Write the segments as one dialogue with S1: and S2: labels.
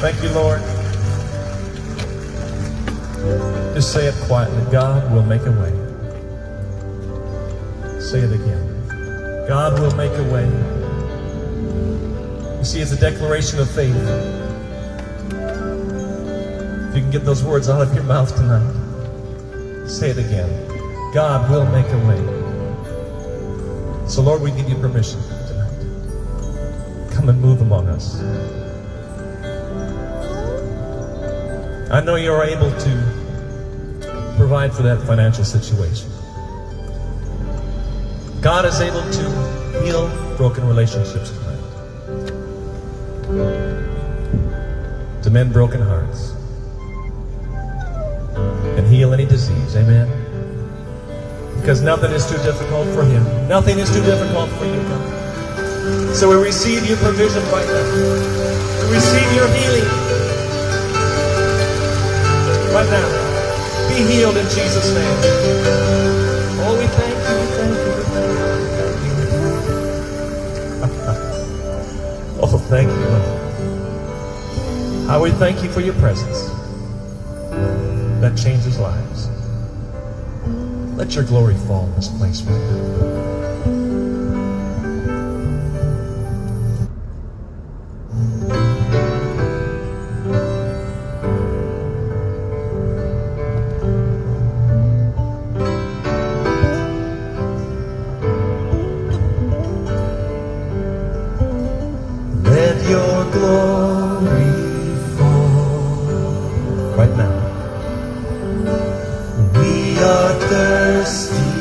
S1: Thank you, Lord. Just say it quietly. God will make a way. Say it again. God will make a way. You see, it's a declaration of faith. If you can get those words out of your mouth tonight, say it again. God will make a way. So, Lord, we give you permission tonight. Come and move among us. I know you're able to provide for that financial situation. God is able to heal broken relationships tonight, to mend broken hearts, and heal any disease. Amen. Because nothing is too difficult for Him. Nothing is too difficult for you, God. So we receive your provision right now. We receive your healing right now. Be healed in Jesus' name. Oh, we thank you, we thank you, we thank you. Oh, thank you, Lord. How we thank you for your presence that changes lives. Let your glory fall in this place right now. Let your glory fall right now. We are thirsty,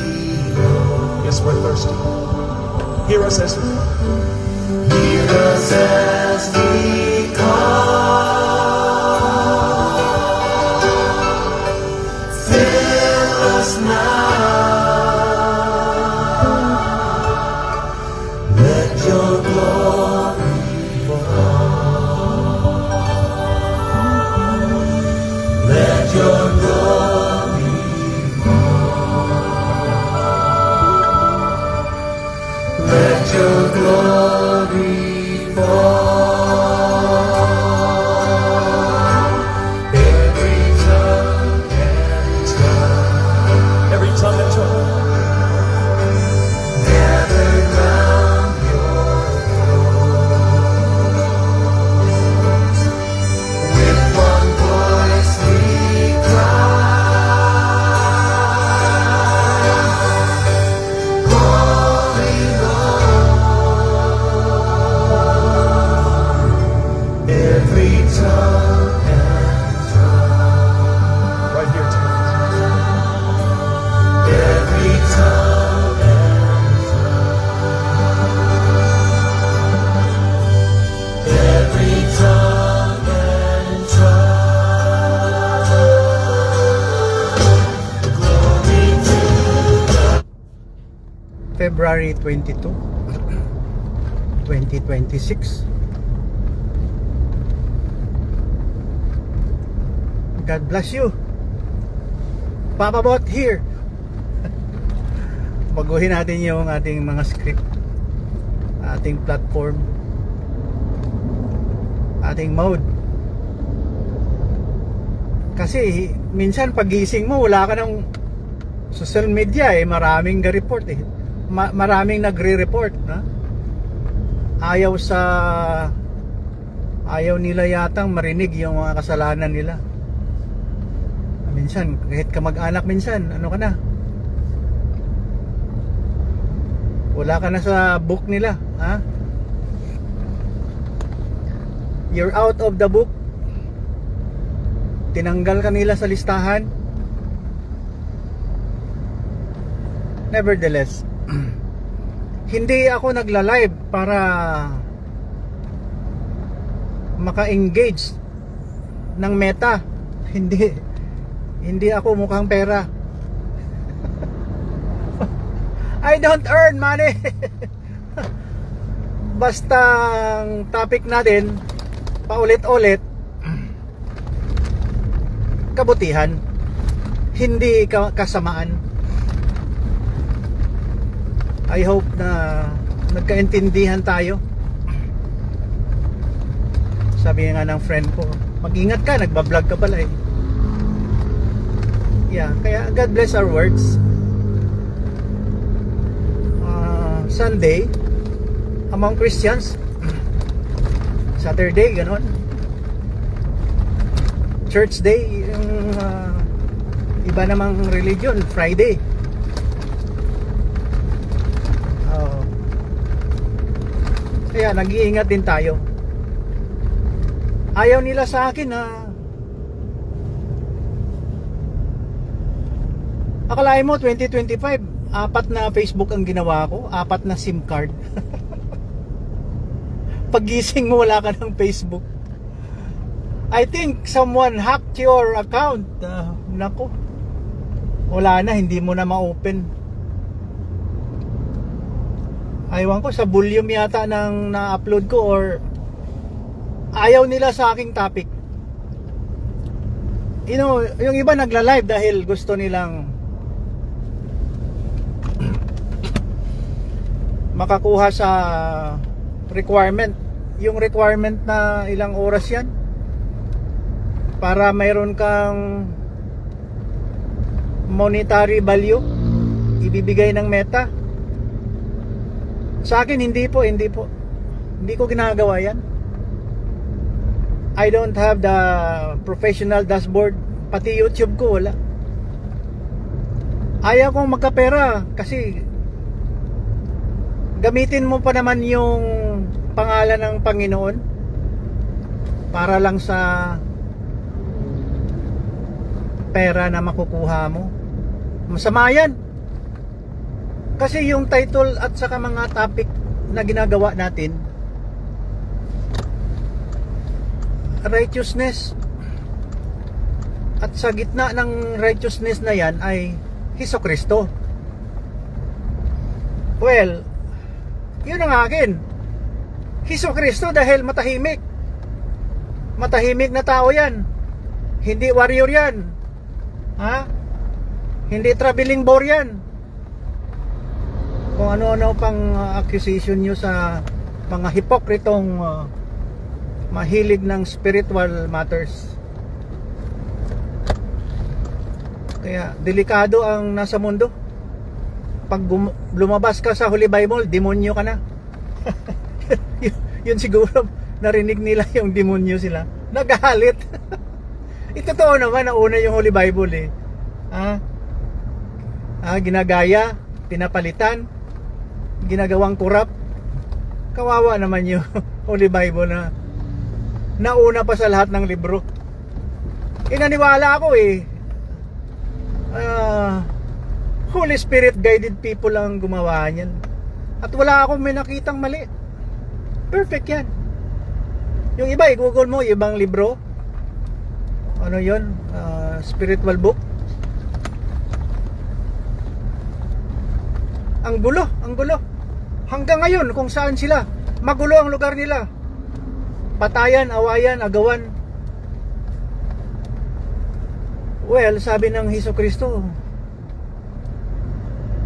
S1: Lord. Yes, we're thirsty. Hear us as we call. Hear us as we call. Fill us now. Let your glory fall. Let your glory Let your glory fall. Every tongue and tongue. Every tongue and tongue. Gathered round your throne. With one voice we cry. Holy Lord. Every tongue and tongue. Right here tonight. Every tongue and tongue. Every tongue and tongue. Glory to God.
S2: February 22, 2026. God bless you. Papa Bot here. Baguhin natin yung ating mga script, ating platform, ating mode. Kasi minsan pagising mo wala ka ng social media maraming ga-report maraming nagre-report na ayaw nila yatang marinig yung mga kasalanan nila. Minsan kahit kamag-anak, minsan ano ka na, wala ka na sa book nila, ha? You're out of the book. Tinanggal ka nila sa listahan. Nevertheless, hindi ako nagla-live para maka-engage ng Meta. Hindi ako mukhang pera. I don't earn money. Basta ang topic natin paulit-ulit, kabutihan, hindi kasamaan. I hope na nagkaintindihan tayo. Sabi nga ng friend ko, mag-ingat ka, nagbablog ka pala eh. Yeah, kaya God bless our words. Sunday among Christians, Saturday ganon, Church Day yung iba namang religion, Friday. Kaya nag-iingat din tayo. Ayaw nila sa akin na akalain mo 2025 4 na Facebook ang ginawa ko, 4 na SIM card. Paggising mo wala ka ng Facebook. I think someone hacked your account. Nako, wala na, hindi mo na ma-open. Aywan ko sa volume yata ng na-upload ko, or ayaw nila sa aking topic. You know, yung iba nagla-live dahil gusto nilang makakuha sa requirement. Yung requirement na ilang oras yan para mayroon kang monetary value ibibigay ng Meta. Sa akin hindi ko ginagawa yan. I don't have the professional dashboard, pati YouTube ko wala. Ayaw kong magkapera kasi gamitin mo pa naman yung pangalan ng Panginoon para lang sa pera na makukuha mo. Masama yan. Kasi yung title at saka mga topic na ginagawa natin, righteousness, at sa gitna ng righteousness na yan ay Hesukristo. Well, yun ang akin, Hesukristo, dahil matahimik na tao yan, hindi warrior yan, hindi traveling bore yan. Kung ano-ano pang accusation nyo sa mga hipokritong mahilig ng spiritual matters. Kaya delikado ang nasa mundo. Pag lumabas ka sa Holy Bible, demonyo ka na. Yun siguro narinig nila yung demonyo sila, nagalit. Totoo naman, nauna yung Holy Bible eh. Ginagaya, pinapalitan, ginagawang kurap. Kawawa naman yung Holy Bible na nauna pa sa lahat ng libro. Inaniwala ako eh. Holy Spirit guided people ang gumawa niyan. At wala akong may nakitang mali. Perfect yan. Yung iba, i-google mo, ibang libro. Ano yun? Spiritual book. Ang gulo. Hanggang ngayon, kung saan sila, magulo ang lugar nila. Patayan, awayan, agawan. Well, sabi ng Hesukristo,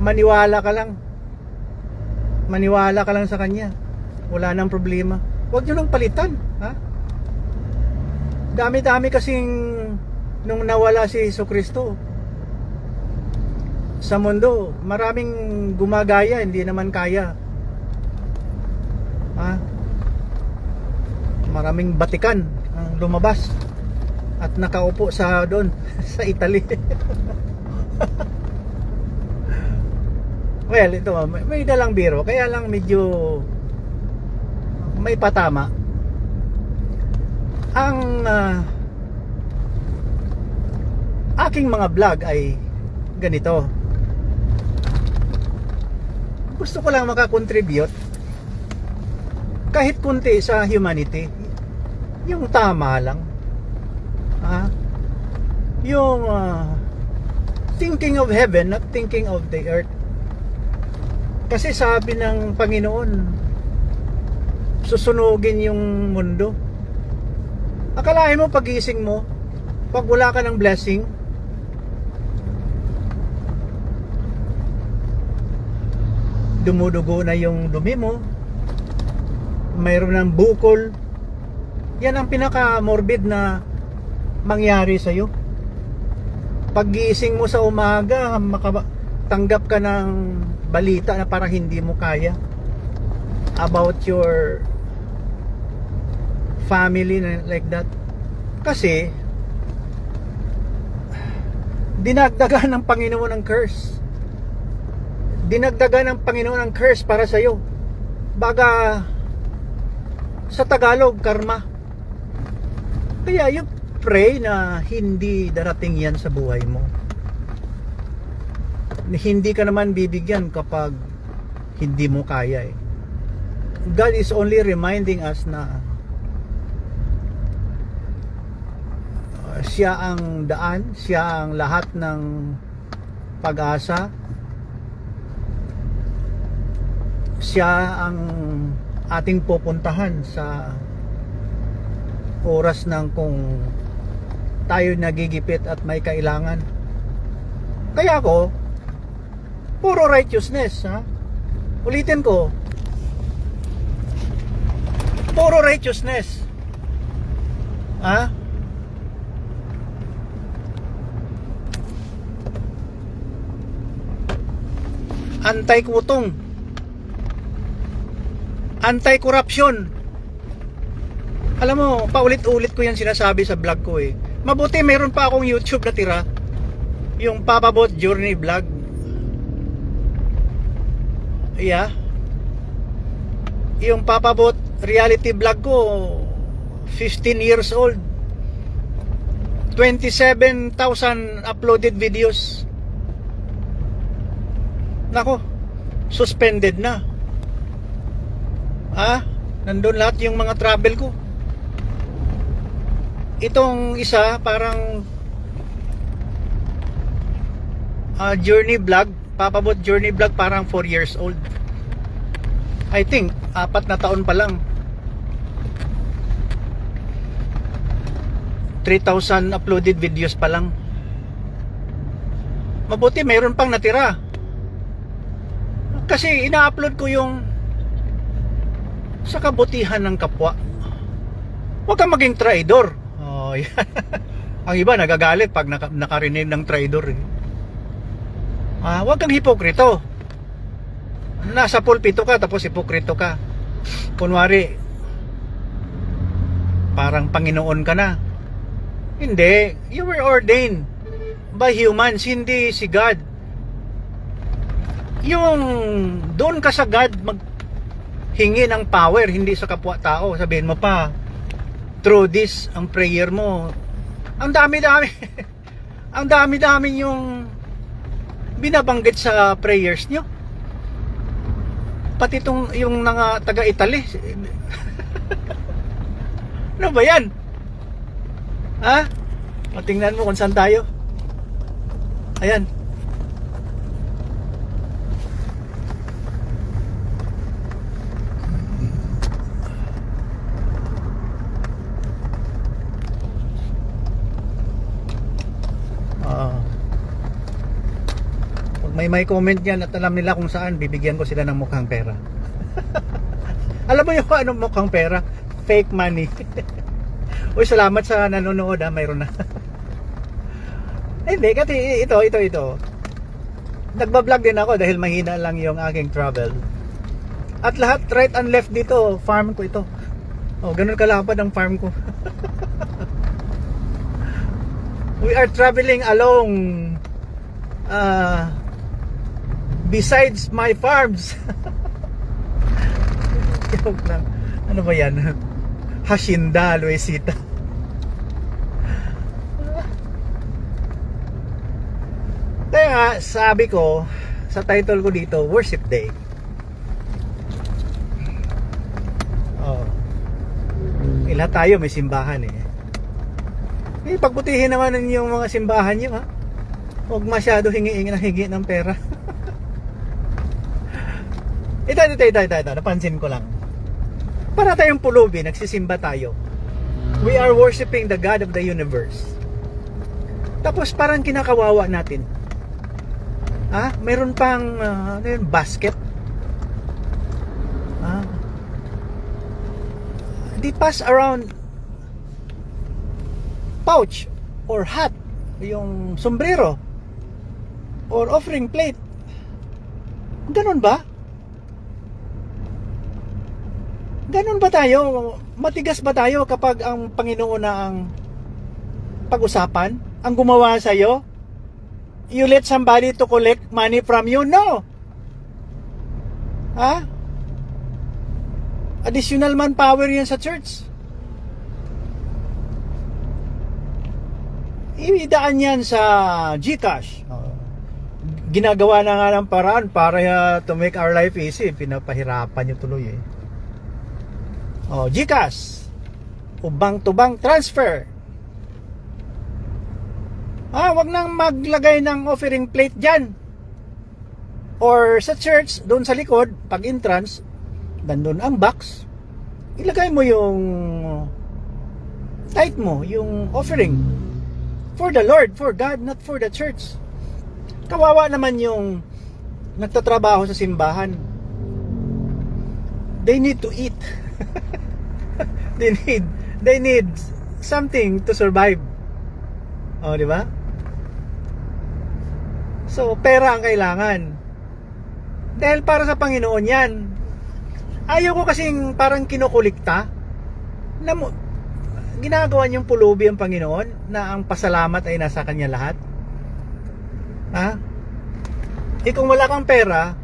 S2: maniwala ka lang sa Kanya, wala nang problema. Huwag nyo nang palitan, dami-dami kasing nung nawala si Hesukristo sa mundo, maraming gumagaya, hindi naman kaya. Maraming batikan ang lumabas at nakaupo sa doon sa Italy. Well, ito may dalang biro, kaya lang medyo may patama. Ang aking mga vlog ay ganito. Gusto ko lang makakontribute kahit kunti sa humanity. Yung tama lang. Yung thinking of heaven, not thinking of the earth. Kasi sabi ng Panginoon, susunugin yung mundo. Akalain mo pagising mo, pag wala ka ng blessing, dumudugo na yung dumi mo, mayroon ng bukol, Yan ang pinaka-morbid na mangyari sa'yo. Paggising mo sa umaga, tanggap ka ng balita na parang hindi mo kaya about your family like that. Kasi dinagdagan ng Panginoon ang curse. Dinagdagan ng Panginoon ang curse para sa iyo. Baga sa Tagalog, karma. Kaya you pray na hindi darating yan sa buhay mo. Hindi ka naman bibigyan kapag hindi mo kaya eh. God is only reminding us na siya ang daan, siya ang lahat ng pag-asa, siya ang ating pupuntahan sa oras ng kung tayo nagigipit at may kailangan. Kaya ako, puro righteousness, ha? Ulitin ko, puro righteousness, ha? Anti-kutong, anti-corruption. Alam mo, paulit-ulit ko yan sinasabi sa vlog ko eh. Mabuti meron pa akong YouTube na tira, yung Papabot Journey Vlog. Yeah. Yung Papabot reality vlog ko, 15 years old, 27,000 uploaded videos. Nako, suspended na. Nandun lahat yung mga travel ko. Itong isa parang journey vlog, Papabot journey vlog, parang 4 years old. I think 4 na taon pa lang. 3,000 uploaded videos pa lang. Mabuti mayroon pang natira. Kasi ina-upload ko yung sa kabutihan ng kapwa. Huwag kang maging traidor. Oh, yan. Ang iba nagagalit pag nakarinig ng traidor. Huwag kang hipokrito. Nasa pulpito ka tapos hipokrito ka. Kunwari parang Panginoon ka na. Hindi, you were ordained by humans, hindi si God. Yung doon ka sa God maghingi ng power, hindi sa kapwa-tao. Sabihin mo pa, through this, ang prayer mo, ang dami-dami ang dami-dami yung binabanggit sa prayers nyo. Pati itong yung taga-Italy. Ano ba yan? Tingnan mo kung saan tayo. Ayan. May comment yan at alam nila kung saan, bibigyan ko sila ng mukhang pera. Alam mo yung anong mukhang pera? Fake money. Uy, salamat sa nanonood, mayroon na. Hindi, kasi ito. Nagbablog din ako dahil mahina lang yung aking travel. At lahat right and left dito, farm ko ito. Ganun kalapad ang farm ko. We are traveling along besides my farms. Ano ba yan? Hacienda Luisita. Kaya sabi ko sa title ko dito, Worship Day. Lahat tayo may simbahan eh. Pagbutihin naman yung mga simbahan nyo, ha. Huwag masyado hingi ng pera. Ito, napansin ko lang. Para tayong pulubi, nagsisimba tayo. We are worshiping the God of the universe. Tapos parang kinakawawa natin. Meron pang basket. They pass around pouch or hat, yung sombrero or offering plate. Ganun ba? Ganun ba tayo? Matigas ba tayo kapag ang Panginoon na ang pag-usapan? Ang gumawa sa'yo? You let somebody to collect money from you? No! Ha? Additional manpower yan sa church. Idaan yan sa GCash. Ginagawa na nga ng paraan para to make our life easy. Pinapahirapan nyo tuloy eh. GCash o bank to bank transfer. Wag nang maglagay ng offering plate dyan. Or sa church, doon sa likod, pag entrance, nandun ang box. Ilagay mo yung tithe mo, yung offering. For the Lord, for God, not for the church. Kawawa naman yung nagtatrabaho sa simbahan. They need to eat. They need something to survive. Di ba? So, pera ang kailangan. Dahil para sa Panginoon yan. Ayaw ko kasing parang kinukulikta na ginagawa niyong pulubi ang Panginoon na ang pasalamat ay nasa Kanya lahat. Kung wala kang pera,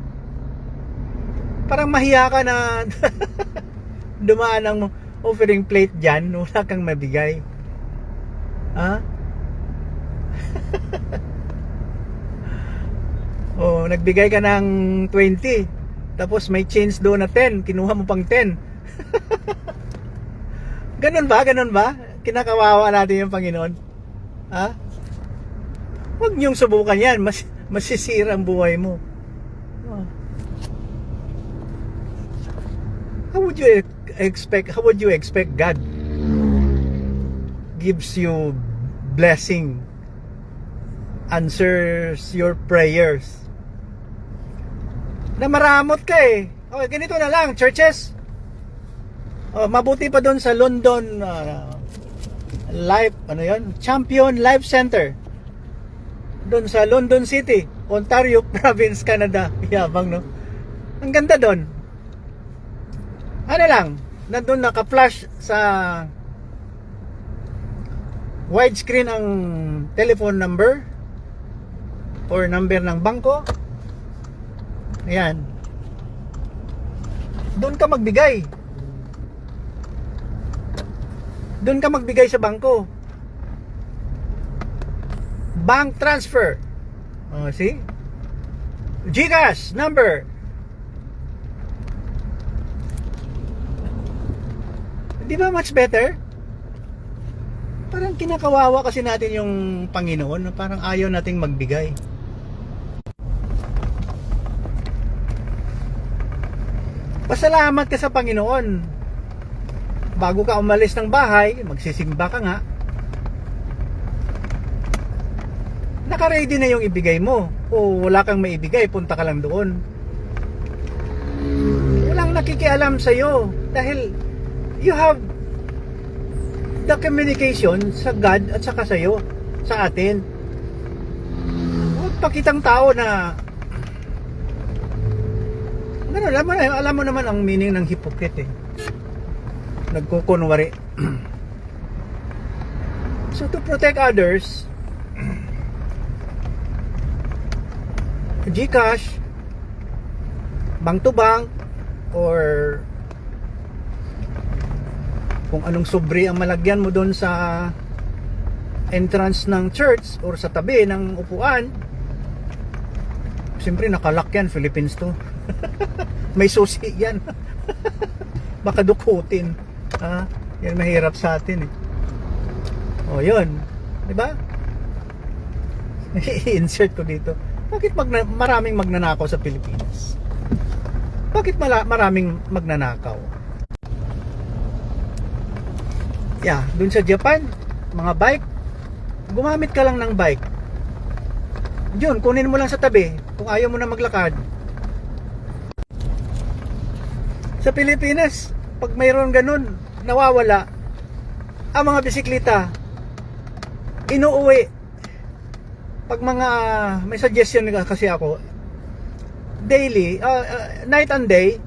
S2: parang mahiya ka na dumaan ng offering plate dyan, wala kang mabigay. Nagbigay ka ng 20, tapos may change doon na 10, kinuha mo pang 10. Ganun ba? Kinakawawa natin yung Panginoon. Huwag niyong subukan yan. Masisira ang buhay mo. How would you expect God gives you blessing, answers your prayers, na maramot ka eh? Ganito na lang, churches. Mabuti pa doon sa London Champion Life Center. Doon sa London City, Ontario Province, Canada. Yabang, no? Ang ganda doon. Nandun naka-flash sa widescreen ang telephone number or number ng bangko. Ayan. Doon ka magbigay. Doon ka magbigay sa bangko. Bank transfer. See? GCash number. Di ba much better? Parang kinakawawa kasi natin yung Panginoon. Parang ayaw nating magbigay. Pasalamat ka sa Panginoon. Bago ka umalis ng bahay, magsisimba ka nga. Naka-ready na yung ibigay mo. O wala kang maibigay, punta ka lang doon. Walang nakikialam sa'yo. Dahil you have the communication sa God at saka sa'yo, sa atin. Huwag pakitang tao na alam mo naman ang meaning ng hypocrite eh. Nagkukunwari. So to protect others, GCash, bank to bank, or kung anong sobre ang malagyan mo doon sa entrance ng church or sa tabi ng upuan. Siyempre nakalock yan, Philippines to. May susi yan. Baka dukutin. Yan mahirap sa atin eh. Yun, di ba? I-insert ko dito. Bakit maraming magnanakaw sa Pilipinas? Bakit maraming magnanakaw? Dun sa Japan, mga bike, gumamit ka lang ng bike. Yun, kunin mo lang sa tabi kung ayaw mo na maglakad. Sa Pilipinas, pag mayroon ganun, nawawala ang mga bisikleta. inuuwi. Pag mga, may suggestion kasi ako, daily, night and day,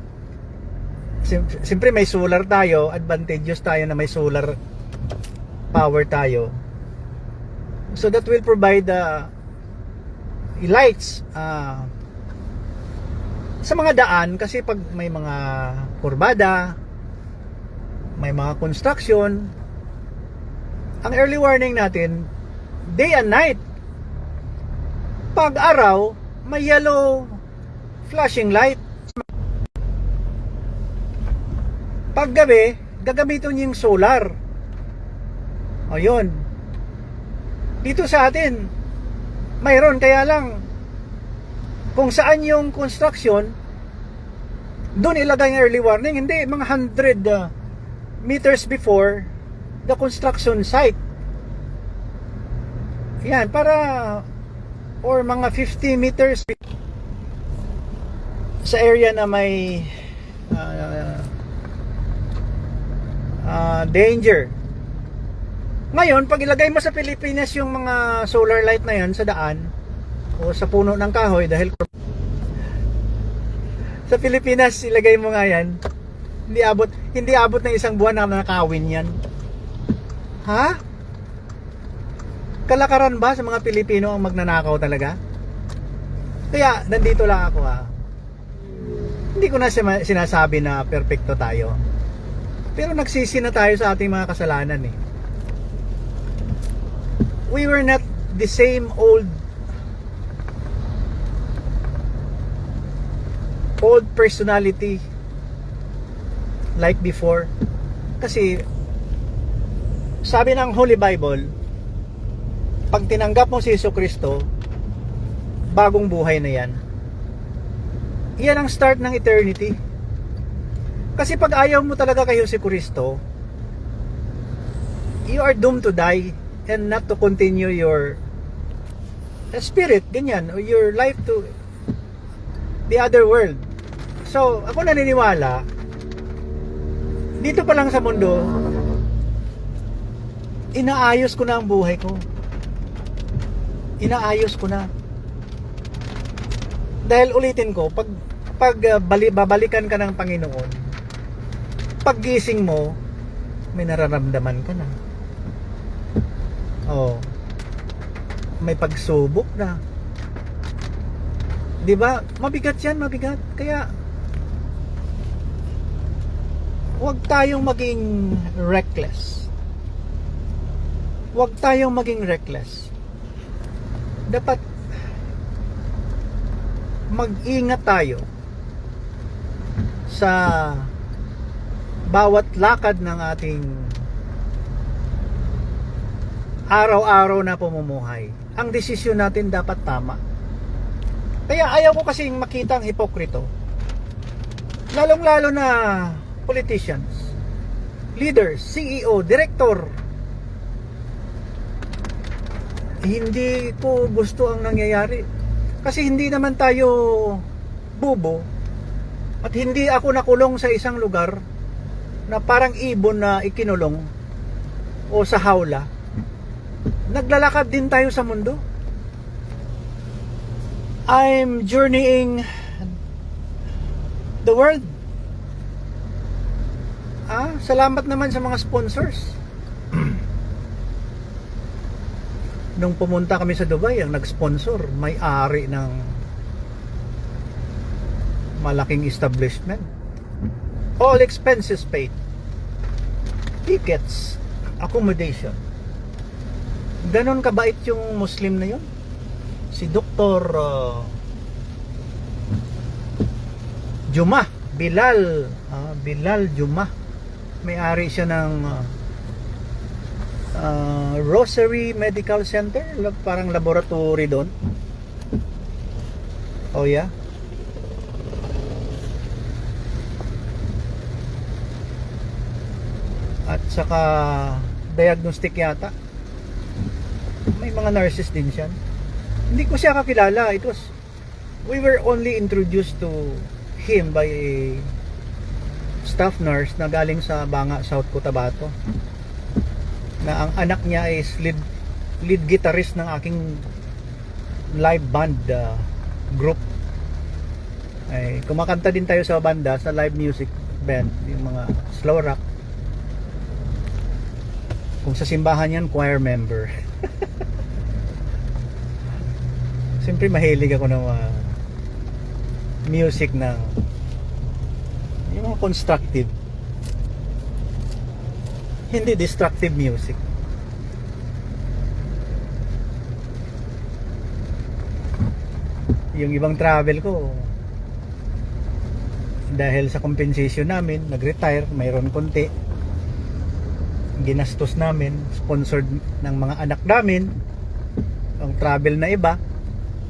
S2: siyempre may solar tayo, advantageous tayo na may solar power tayo. So that will provide lights sa mga daan, kasi pag may mga kurbada, may mga construction, ang early warning natin day and night. Pag araw, may yellow flashing light. Pag gabi, gagamitin yung solar. O yun. Dito sa atin, mayroon, kaya lang kung saan yung construction, doon ilagay yung early warning. Hindi, mga 100 meters before the construction site. Yan, para, or mga 50 meters sa area na may danger. Ngayon, pag ilagay mo sa Pilipinas yung mga solar light na yan sa daan o sa puno ng kahoy, dahil sa Pilipinas ilagay mo nga yan, hindi abot ng isang buwan na nakawin yan. Ha? Kalakaran ba sa mga Pilipino ang magnanakaw talaga? Kaya nandito lang ako Hindi ko na sinasabi na perfecto tayo, pero nagsisi na tayo sa ating mga kasalanan eh. We were not the same old personality like before. Kasi sabi ng Holy Bible, pag tinanggap mo si Jesucristo, bagong buhay na yan. Yan ang start ng eternity. Kasi pag ayaw mo talaga kay Jesucristo, you are doomed to die and not to continue your spirit, ganyan, or your life to the other world. So, ako naniniwala, dito pa lang sa mundo, inaayos ko na ang buhay ko. Inaayos ko na. Dahil ulitin ko, pag babalikan ka ng Panginoon, paggising mo, may nararamdaman ka na. Oh. May pagsubok na. 'Di ba? Mabigat 'yan, mabigat. Kaya huwag tayong maging reckless. Huwag tayong maging reckless. Dapat mag-ingat tayo sa bawat lakad ng ating araw-araw na pamumuhay. Ang desisyon natin dapat tama. Kaya ayaw ko kasing makita ang hipokrito. Lalong-lalo na politicians, leaders, CEO, director. Hindi ko gusto ang nangyayari. Kasi hindi naman tayo bubo. At hindi ako nakulong sa isang lugar na parang ibon na ikinulong o sa hawla. Naglalakad din tayo sa mundo. I'm journeying the world. Salamat naman sa mga sponsors. Nung pumunta kami sa Dubai, ang nag-sponsor, may-ari ng malaking establishment. All expenses paid. Tickets, accommodation. Ganon kabait yung Muslim na yun. Si Dr. Jumah, Bilal Jumah. May-ari siya ng Rosary Medical Center, parang laboratory doon. Oh yeah. At saka diagnostic yata. May mga nurses din siya. Hindi ko siya kakilala. We were only introduced to him by a staff nurse na galing sa Banga, South Cotabato, na ang anak niya ay lead guitarist ng aking live band group. Ay kumakanta din tayo sa banda, sa live music band, yung mga slow rock. Kung sa simbahan yan, choir member. Siyempre mahilig ako ng music ng yung mga constructive, hindi destructive music. Yung ibang travel ko, dahil sa compensation namin, nag-retire, mayroon konti, ginastos namin, sponsored ng mga anak namin ang travel na iba,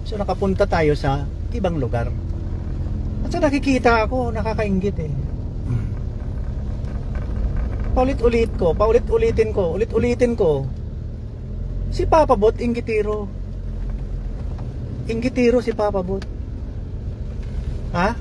S2: so nakapunta tayo sa ibang lugar. At sa nakikita ako, nakakainggit eh. Paulit-ulitin ko. Si Papa Bot, inggitiro si Papa Bot. Ha?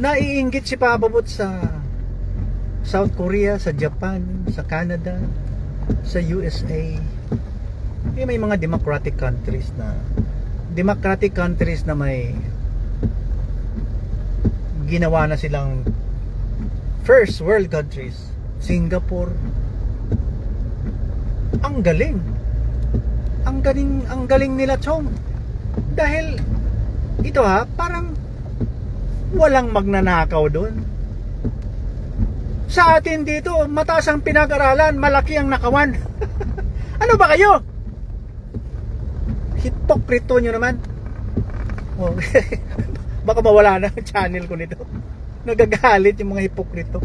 S2: Naiinggit si Papa Bot sa South Korea, sa Japan, sa Canada, sa USA. May mga democratic countries na may ginawa na silang first world countries. Singapore. Ang galing nila, Chong. Dahil ito parang walang magnanakaw doon. Sa atin dito, mataas ang pinag-aralan, malaki ang nakawan. Ano ba kayo? Hipokrito nyo naman. Oh, baka mawala na ang channel ko nito. Nagagalit yung mga hipokrito.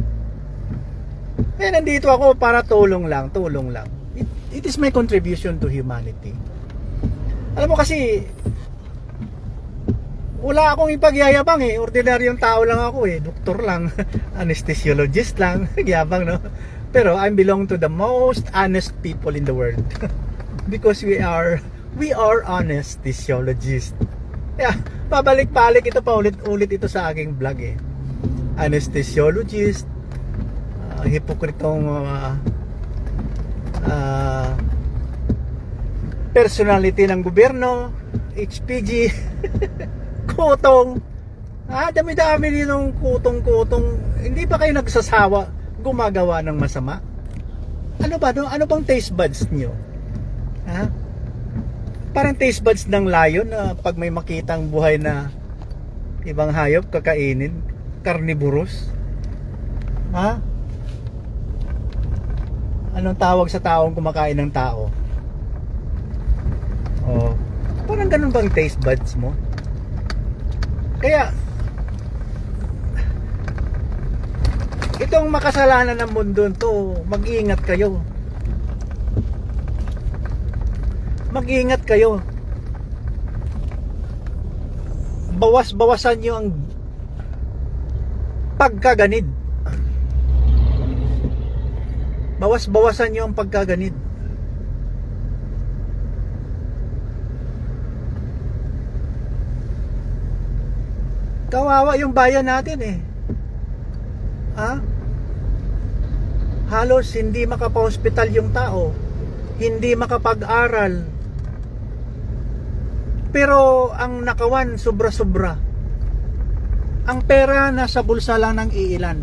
S2: Nandito ako para tulong lang. It is my contribution to humanity. Alam mo kasi, wala akong ipagyayabang eh. Ordinaryong tao lang ako eh. Doktor lang. Anesthesiologist lang. Yabang, no? Pero I belong to the most honest people in the world. Because we are anesthesiologists. Yeah, pabalik-balik ito, paulit-ulit ito sa aking vlog eh. Anesthesiologist, hipokritong personality ng gobyerno, HPG, kutong. Dami-dami nitong kutong-kutong. Hindi ba kayo nagsasawa gumagawa ng masama? Ano ba? Ano bang taste buds nyo? Parang taste buds ng lion na pag may makitang buhay na ibang hayop, kakainin. Carnivorous. Anong tawag sa taong kumakain ng tao? Oh, parang ganun bang taste buds mo? Kaya itong makasalanan ng mundo to, mag-iingat kayo. Mag-iingat kayo. Bawas-bawasan nyo ang pagkaganid. Bawas-bawasan nyo ang pagkaganid. Kawawa yung bayan natin eh. Halos hindi makapa-hospital yung tao, hindi makapag-aral, pero ang nakawan sobra-sobra. Ang pera nasa bulsa lang ng iilan.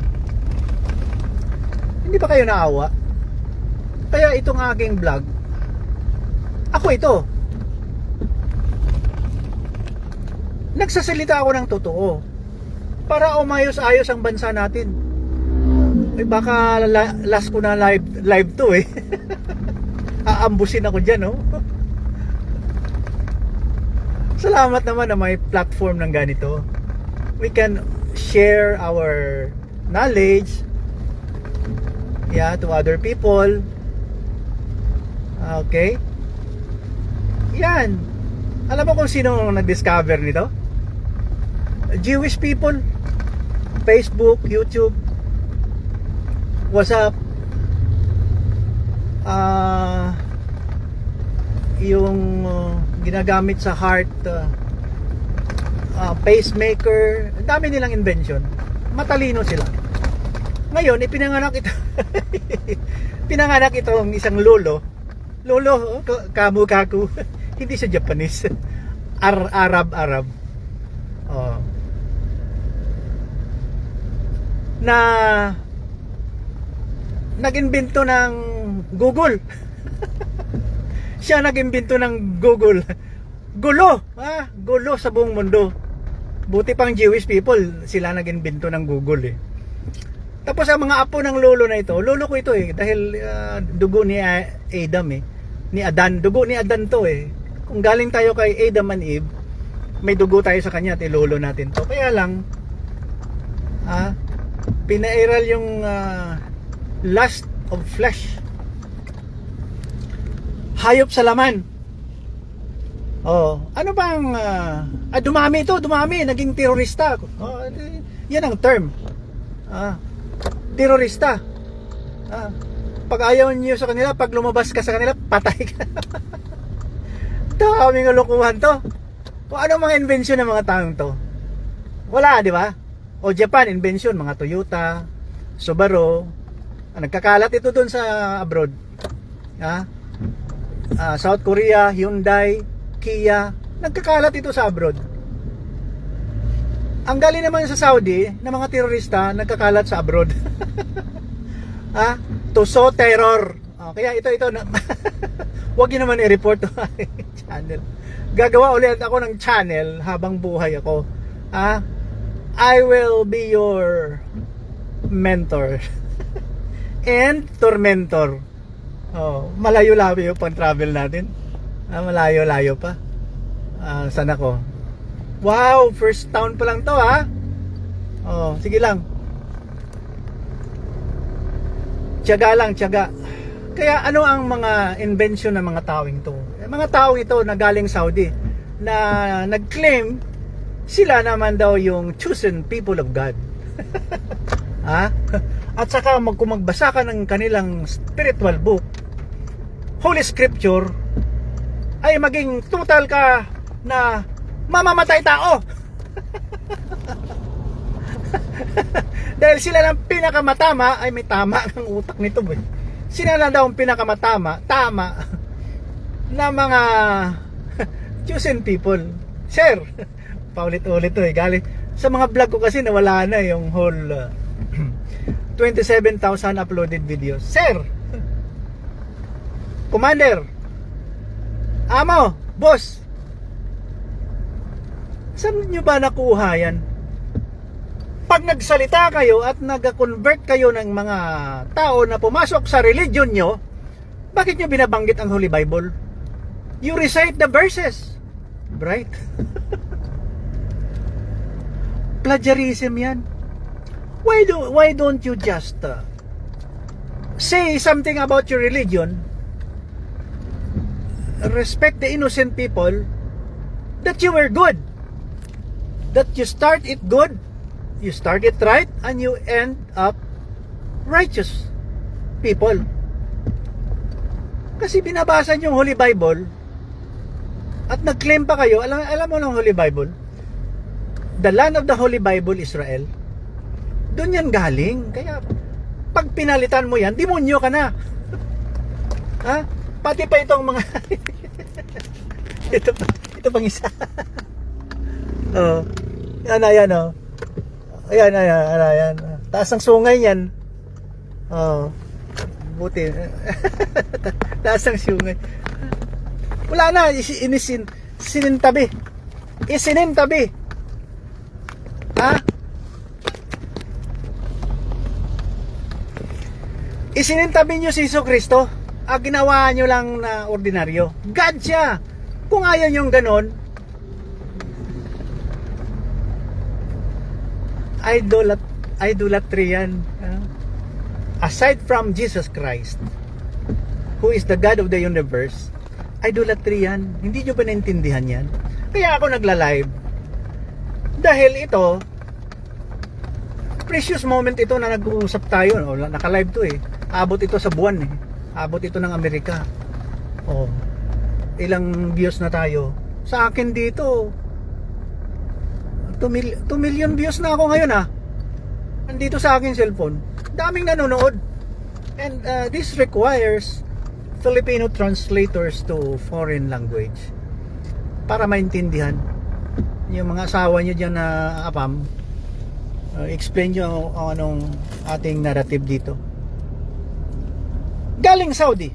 S2: Hindi ba kayo naawa? Kaya itong aking vlog, ako ito, nagsasalita ako ng totoo para umayos-ayos ang bansa natin. Baka last ko na live to eh. Aambusin ako dyan, no? Salamat naman na may platform ng ganito. We can share our knowledge to other people. Okay? Yan. Alam mo kung sino nag-discover nito? Jewish people, Facebook, YouTube, WhatsApp, yung ginagamit sa heart, pacemaker, ang dami nilang invention. Matalino sila. Ngayon, ipinanganak ito pinanganak itong isang lolo, kamu-kaku, hindi siya Japanese, Arab, na nag-imbento ng Google. Siya nag-imbento ng Google. Gulo sa buong mundo. Buti pang Jewish people, sila nag-imbento ng Google eh. Tapos ang mga apo ng lolo na ito, lolo ko ito eh, dahil dugo ni Adam eh, ni Adan, dugo ni Adan to eh. Kung galing tayo kay Adam and Eve, may dugo tayo sa kanya at lolo natin to. Kaya lang, pinairal yung lust of flesh. Hayop sa laman. Ano bang dumami, naging terorista. Yan ang term. Terorista. Pag ayaw niyo sa kanila, pag lumabas ka sa kanila, patay ka. Daming kalokohan to. Kung ano mga invention ng mga taong to? Wala, di ba? O Japan, invention, mga Toyota, Subaru. Nagkakalat ito dun sa abroad. South Korea, Hyundai, Kia, nagkakalat ito sa abroad. Ang galing naman sa Saudi na mga terorista nagkakalat sa abroad. To sow terror. Kaya ito wag niyo naman i-report to channel. Gagawa ulit ako ng channel habang buhay ako. I will be your mentor and tormentor. Malayo-layo pang travel natin. Malayo-layo pa. Saan ako? Wow, first town pa lang to sige lang. Tiyaga lang, tiyaga. Kaya ano ang mga invention ng mga taong to? Mga taong ito na galing Saudi na nag-claim sila naman daw yung chosen people of God. At saka kung magbasa ka ng kanilang spiritual book, Holy Scripture, ay maging total ka na mamamatay tao. Dahil sila lang pinakamatama, ay may tama ang utak nito boy. Sila lang daw ang pinakamatama, tama na mga chosen people. Sir, paulit-ulit to eh. Galing sa mga vlog ko kasi nawala na yung whole 27,000 uploaded videos. Sir, Commander, Amo, Boss, saan nyo ba nakuha yan? Pag nagsalita kayo at nag-convert kayo ng mga tao na pumasok sa religion nyo, bakit nyo binabanggit ang Holy Bible? You recite the verses, right? Plagiarism yan. Why don't you just say something about your religion, respect the innocent people, that you were good, that you start it good, you start it right, and you end up righteous people. Kasi binabasa niyo yung Holy Bible at nag-claim pa kayo, alam mo ng Holy Bible, the land of the Holy Bible, Israel, doon yan galing. Kaya pag pinalitan mo yan, demonyo ka na. Pati pa itong mga ito pang isa. Ayan. Ayan. Taas ng sungay yan. Buti. Taas ng sungay. Wala na, sinintabi. Isinintabi nyo si Jesucristo. Ginawa nyo lang na ordinaryo. God siya. Kung ayaw nyo ganon, idolatry yan. Aside from Jesus Christ, who is the God of the universe, idolatry yan. Hindi nyo ba naintindihan yan? Kaya ako nagla-live. Dahil ito, precious moment ito na nag-uusap tayo, no? Naka-live to eh. Abot ito sa buwan eh. Abot ito ng Amerika. Oh, ilang views na tayo. Sa akin dito, 2 million views na ako ngayon ah. Nandito sa akin cellphone. Daming nanonood. And this requires Filipino translators to foreign language para maintindihan yung mga asawa nyo dyan na apam. Explain nyo anong ating narrative dito. Galing Saudi.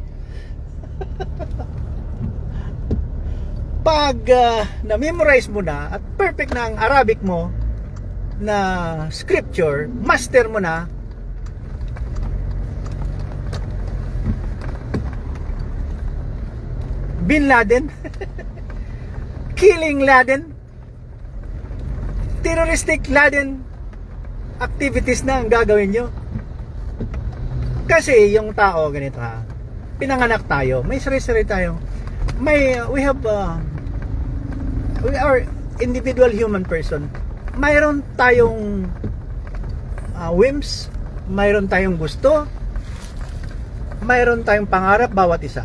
S2: Pag na-memorize mo na at perfect na ang Arabic mo na scripture, master mo na, Bin Laden, killing Laden, terroristic Laden activities na ang gagawin nyo. Kasi yung tao ganito ha, pinanganak tayo, may sari-sari tayo, we are individual human person. Mayroon tayong whims, mayroon tayong gusto, mayroon tayong pangarap bawat isa.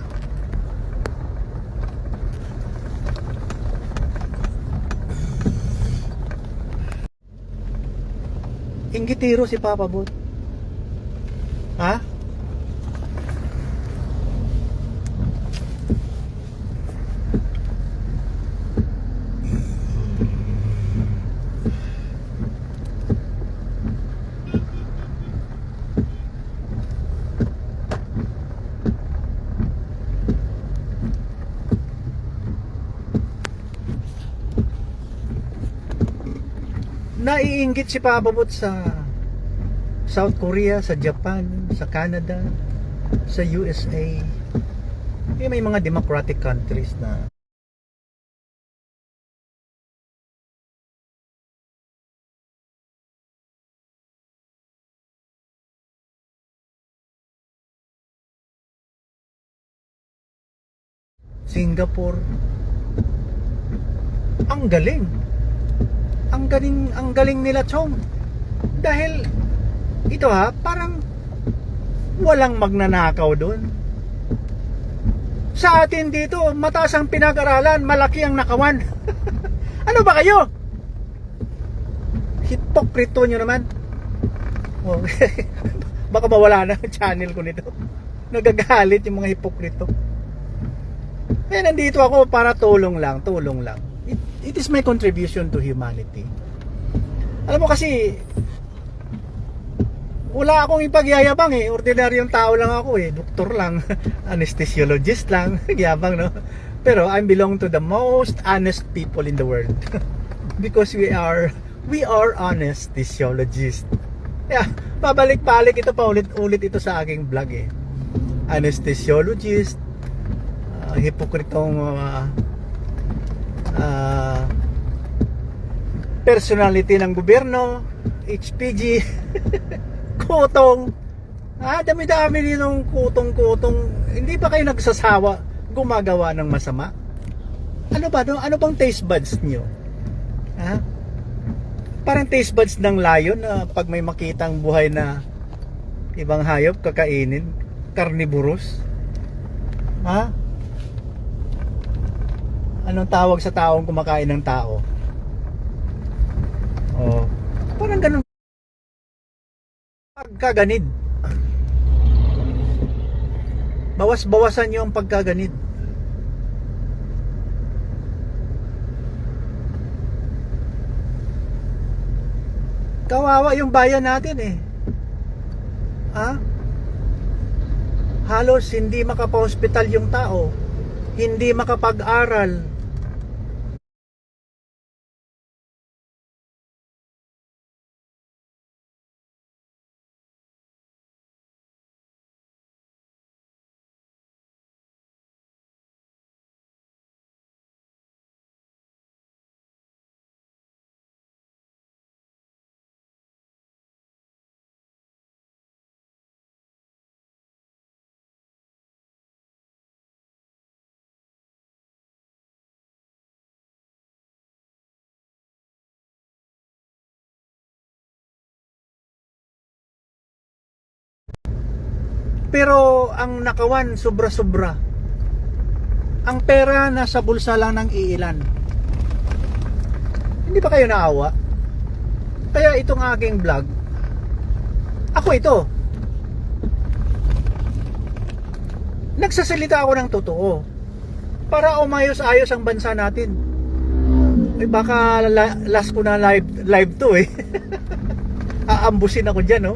S2: Inggitiro si Papa Bot. Ha? Naiinggit si Papa Bot sa South Korea, sa Japan, sa Canada, sa USA. May mga democratic countries na Singapore. Ang galing. Ang galing nila, Chong. Dahil ito ha, parang walang magnanakaw doon. Sa atin dito, mataas ang pinag-aralan, malaki ang nakawan. Ano ba kayo? Hipokrito nyo naman. Oh, baka mawala na ang channel ko nito. Nagagalit yung mga hipokrito. Eh, nandito ako para tulong lang. It is my contribution to humanity. Alam mo kasi, wala akong ipagyayabang eh. Ordinaryong tao lang ako eh. Doktor lang. Anesthesiologist lang. Yabang, no? Pero I belong to the most honest people in the world. Because we are anesthesiologists. Yeah, pabalik-balik ito pa ulit ito sa aking vlog eh. Anesthesiologist, hipokritong personality ng gobyerno, HPG, kutong. Dami-dami nitong kutong-kutong. Hindi pa kayo nagsasawa gumagawa ng masama? Ano ba? Ano bang taste buds nyo? Ha? Parang taste buds ng lion na pag may makitang buhay na ibang hayop kakainin, carnivorous. Ha? Anong tawag sa taong kumakain ng tao? Oh, parang ganun. Pagkaganid. Bawas-bawasan nyo ang pagkaganid. Kawawa yung bayan natin eh. Ha? Halos hindi makapa-hospital yung tao. Hindi makapag-aral. Pero ang nakawan sobra-sobra. Ang pera nasa bulsa lang ng iilan. Hindi ba kayo naawa? Kaya itong aking vlog, ako ito. Nagsasalita ako ng totoo para umayos-ayos ang bansa natin. Eh baka last ko na live to eh. Aambusin ako dyan, no?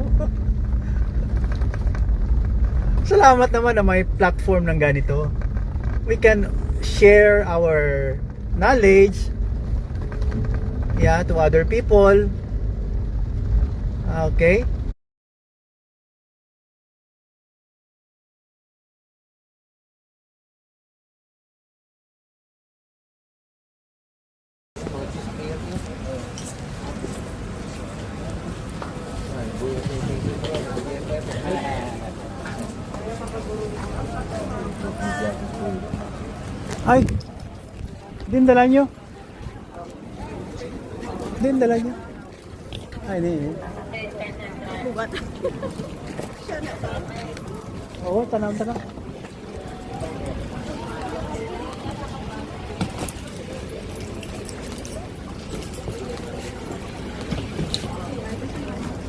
S2: Salamat naman na may platform ng ganito. We can share our knowledge, yeah, to other people. Okay? Ay, din dala nyo? Din dala nyo? Ay, din.
S3: Bugat.
S2: Oo, tanam.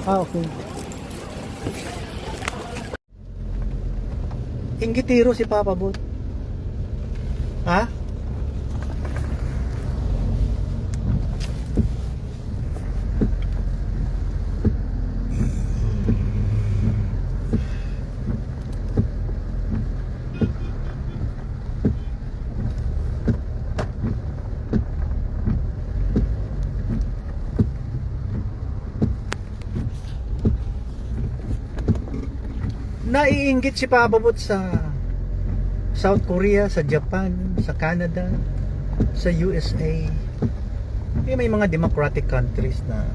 S2: Okay. Inggitiro si Papa Bot. Ha? Naiinggit si Papa Bot sa South Korea, sa Japan, sa Canada, sa USA. May mga democratic countries na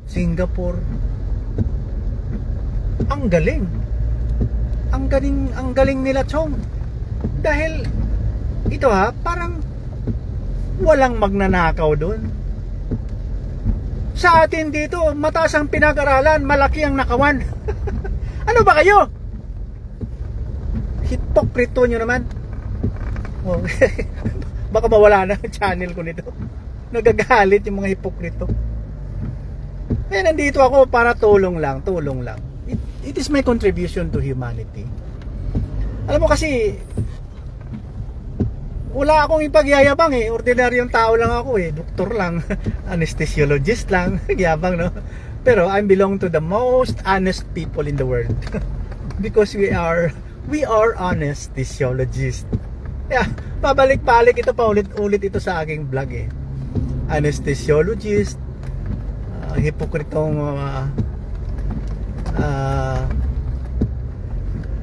S2: Singapore. Ang galing. Ang galing nila, Chong. Dahil ito parang walang magnanakaw doon. Sa atin dito, mataas ang pinag-aralan, malaki ang nakawan. Ano ba kayo? Hipokrito nyo naman. Oh, baka mawala na ang channel ko nito. Nagagalit yung mga hipokrito. Eh, nandito ako para tulong lang. It is my contribution to humanity. Alam mo kasi, wala akong ipagyayabang eh. Ordinaryong tao lang ako eh. Doktor lang. Anesthesiologist lang. Yabang, no? Pero I belong to the most honest people in the world. Because we are anesthesiologists. Yeah, pabalik-balik ito pa ulit ito sa aking vlog eh. Anesthesiologist, hipokritong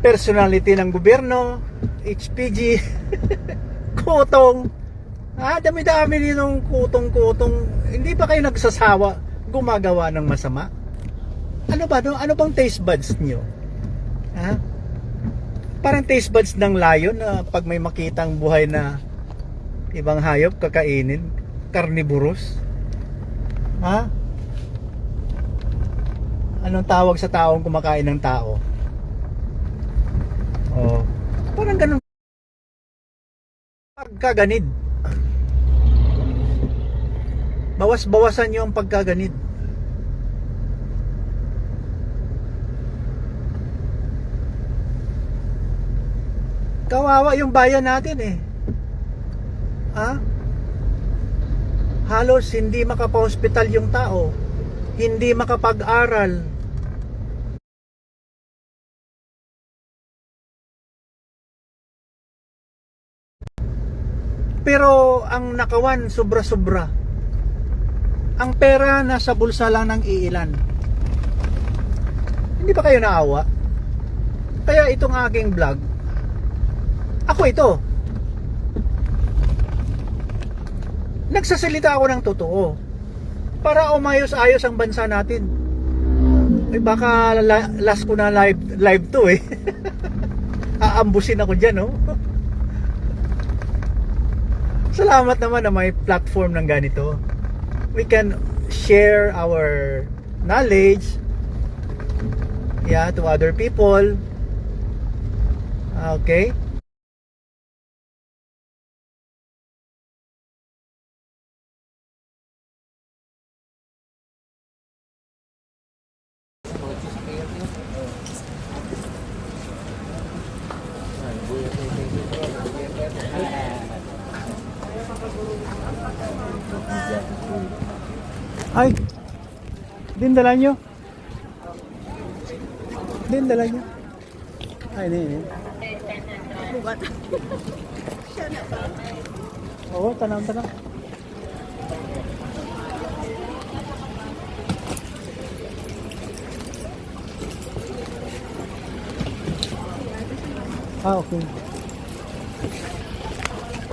S2: personality ng gobyerno, HPG, kutong. Dami-dami nitong kutong-kutong. Hindi ba kayo nagsasawa gumagawa ng masama? Ano ba? No? Ano bang taste buds nyo? Parang taste buds ng lion na pag may makitang buhay na ibang hayop kakainin. Carnivorous. Anong tawag sa taong kumakain ng tao? Oh, parang ganun. Pagkaganid. Bawas-bawasan nyo ang pagkaganid. Kawawa yung bayan natin eh. Halos hindi makapa-hospital yung tao. Hindi makapag-aral. Pero ang nakawan sobra-sobra. Ang pera nasa bulsa lang ng iilan. Hindi ba kayo naawa? Kaya itong aking vlog, ako ito. Nagsasalita ako ng totoo para umayos-ayos ang bansa natin. Eh baka last ko na live to eh. aambusin ako dyan, no? Salamat naman na may platform ng ganito. We can share our knowledge, yeah, to other people. Okay? Ay, din dala nyo. Din dala nyo. Ay, ini.
S3: Bugat.
S2: Oo, tanang. Ah, okay.